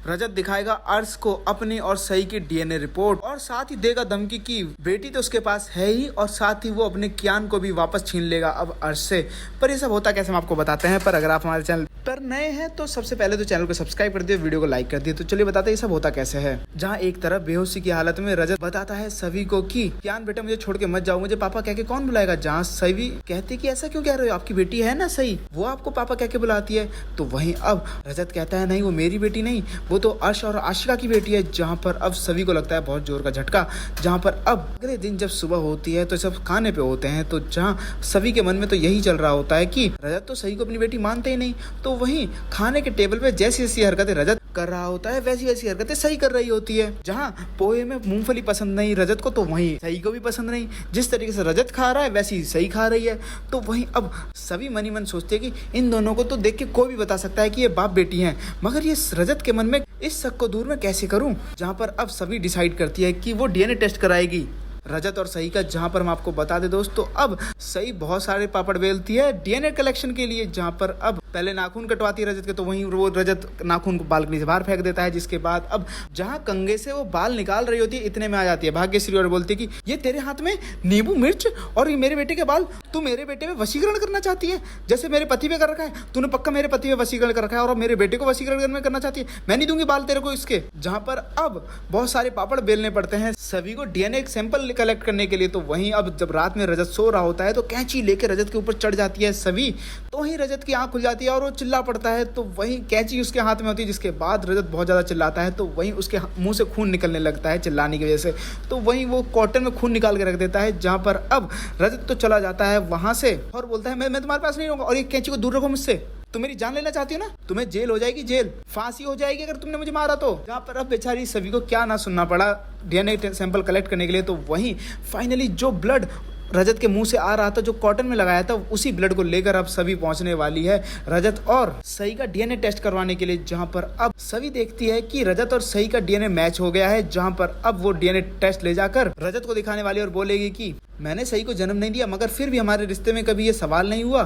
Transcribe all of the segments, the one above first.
रजत दिखाएगा अर्श को अपनी और सही की डीएनए रिपोर्ट और साथ ही देगा धमकी की बेटी तो उसके पास है ही और साथ ही वो अपने कियान को भी वापस छीन लेगा अब अर्श से। पर ये सब होता कैसे हम आपको बताते हैं। पर अगर आप हमारे चैनल पर नए हैं तो सबसे पहले तो चैनल को सब्सक्राइब कर दिए, वीडियो को लाइक कर दिए। तो चलिए बताते हैं ये सब होता कैसे है। जहाँ एक तरफ बेहोशी की हालत में रजत बताता है सभी को कि कियान बेटा मुझे छोड़ के मत जाओ, मुझे पापा कह के कौन बुलाएगा। जहाँ सभी कहती कि ऐसा क्यों कह रहे हो, आपकी बेटी है ना सही, वो आपको पापा कह के बुलाती है। तो वहीं अब रजत कहता है नहीं वो मेरी बेटी नहीं, वो तो अर्श और आशिका की बेटी है। जहाँ पर अब सभी को लगता है बहुत जोर का झटका। जहाँ पर अब अगले दिन जब सुबह होती है तो सब खाने पे होते हैं। तो जहाँ सभी के मन में तो यही चल रहा होता है कि रजत तो सही को अपनी बेटी मानते ही नहीं। तो वहीं खाने के टेबल पे जैसी जैसी हरकतें रजत कर रहा होता है वैसी वैसी हरकतें सही कर रही होती है। जहाँ पोहे में मूंगफली पसंद नहीं रजत को, तो वहीं सही को भी पसंद नहीं। जिस तरीके से रजत खा रहा है वैसी सही खा रही है। तो वहीं अब सभी मन ही मन सोचते हैं कि इन दोनों को तो देख के कोई भी बता सकता है कि ये बाप बेटी हैं, मगर ये रजत के मन में इस शक को दूर मैं कैसे करूं। जहाँ पर अब सभी डिसाइड करती है कि वो डीएनए टेस्ट कराएगी रजत और सही का। जहां पर हम आपको बता दे दोस्तों, अब सही बहुत सारे पापड़ बेलती है डीएनए कलेक्शन के लिए। जहां पर अब पहले नाखून कटवाती है रजत के, तो वहीं वो रजत नाखून को बालकनी से बाहर फेंक देता है। जिसके बाद अब जहां कंघे से वो बाल निकाल रही होती है इतने में आ जाती है भाग्यश्री और बोलती है कि ये तेरे हाथ में नींबू मिर्च और ये मेरे बेटे के बाल, तू मेरे बेटे में वशीकरण करना चाहती है जैसे मेरे पति पे कर रखा है। तूने पक्का मेरे पति पे वशीकरण कर रखा है और मेरे बेटे को वशीकरण करना चाहती है। मैं नहीं दूंगी बाल तेरे को इसके। जहां पर अब बहुत सारे पापड़ बेलने पड़ते हैं सभी को डीएनए सैंपल कलेक्ट करने के लिए। तो वहीं अब जब रात में रजत सो रहा होता है तो कैंची लेके रजत के ऊपर चढ़ जाती है सभी। तो वहीं रजत की आंख खुल जाती है और वो चिल्ला पड़ता है। तो वहीं कैंची उसके हाथ में होती है। जिसके बाद रजत बहुत ज़्यादा चिल्लाता है। तो वहीं उसके मुंह से खून निकलने लगता है चिल्लाने की वजह से। तो वहीं वो कॉटन में खून निकाल के रख देता है। जहाँ पर अब रजत तो चला जाता है वहाँ से और बोलता है मैं तुम्हारे पास नहीं रहूँगा और ये कैंची को दूर रखो मुझसे। तुम मेरी जान लेना चाहती हो ना, तुम्हें जेल हो जाएगी, जेल फांसी हो जाएगी अगर तुमने मुझे मारा तो। जहाँ पर अब बेचारी सभी को क्या ना सुनना पड़ा डीएनए सैंपल कलेक्ट करने के लिए। तो वहीं फाइनली जो ब्लड रजत के मुंह से आ रहा था जो कॉटन में लगाया था उसी ब्लड को लेकर अब सभी पहुंचने वाली है रजत और सही का डीएनए टेस्ट करवाने के लिए। जहां पर अब सभी देखती है कि रजत और सही का डीएनए मैच हो गया है। जहां पर अब वो डीएनए टेस्ट ले जाकर रजत को दिखाने वाली और बोलेगी कि मैंने सही को जन्म नहीं दिया, मगर फिर भी हमारे रिश्ते में कभी ये सवाल नहीं हुआ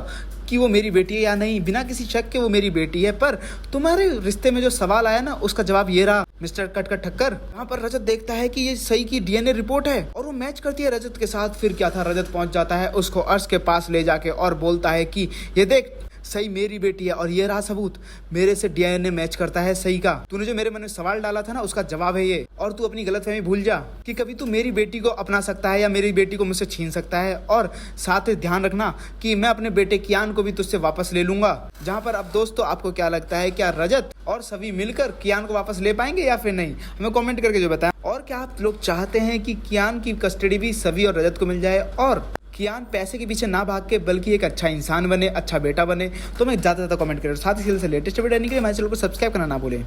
कि वो मेरी बेटी है या नहीं। बिना किसी शक के वो मेरी बेटी है। पर तुम्हारे रिश्ते में जो सवाल आया ना उसका जवाब ये रहा मिस्टर कटकर ठक्कर। वहाँ पर रजत देखता है कि ये सही की डीएनए रिपोर्ट है और वो मैच करती है रजत के साथ। फिर क्या था, रजत पहुंच जाता है उसको अर्श के पास ले जाके और बोलता है कि ये देख सही मेरी बेटी है और ये रहा सबूत, मेरे से डीएनए मैच करता है सही का। तूने जो मेरे मन में सवाल डाला था ना उसका जवाब है ये। और तू अपनी गलतफहमी भूल जा कि कभी तू मेरी बेटी को अपना सकता है या मेरी बेटी को मुझसे छीन सकता है। और साथ ही ध्यान रखना कि मैं अपने बेटे कियान को भी तुझसे वापस ले लूंगा। जहाँ पर अब दोस्तों आपको क्या लगता है, क्या रजत और सभी मिलकर कियान को वापस ले पाएंगे या फिर नहीं, हमें कमेंट करके जो बताएं। और क्या आप लोग चाहते हैं कि कियान की कस्टडी भी सभी और रजत को मिल जाए और कियान पैसे के पीछे ना भाग के बल्कि एक अच्छा इंसान बने, अच्छा बेटा बने? तो मैं ज़्यादा कमेंट करें। साथ ही से लेटेस्ट वीडियो देखने के लिए हमारे चैनल को सब्सक्राइब करना ना भूलें।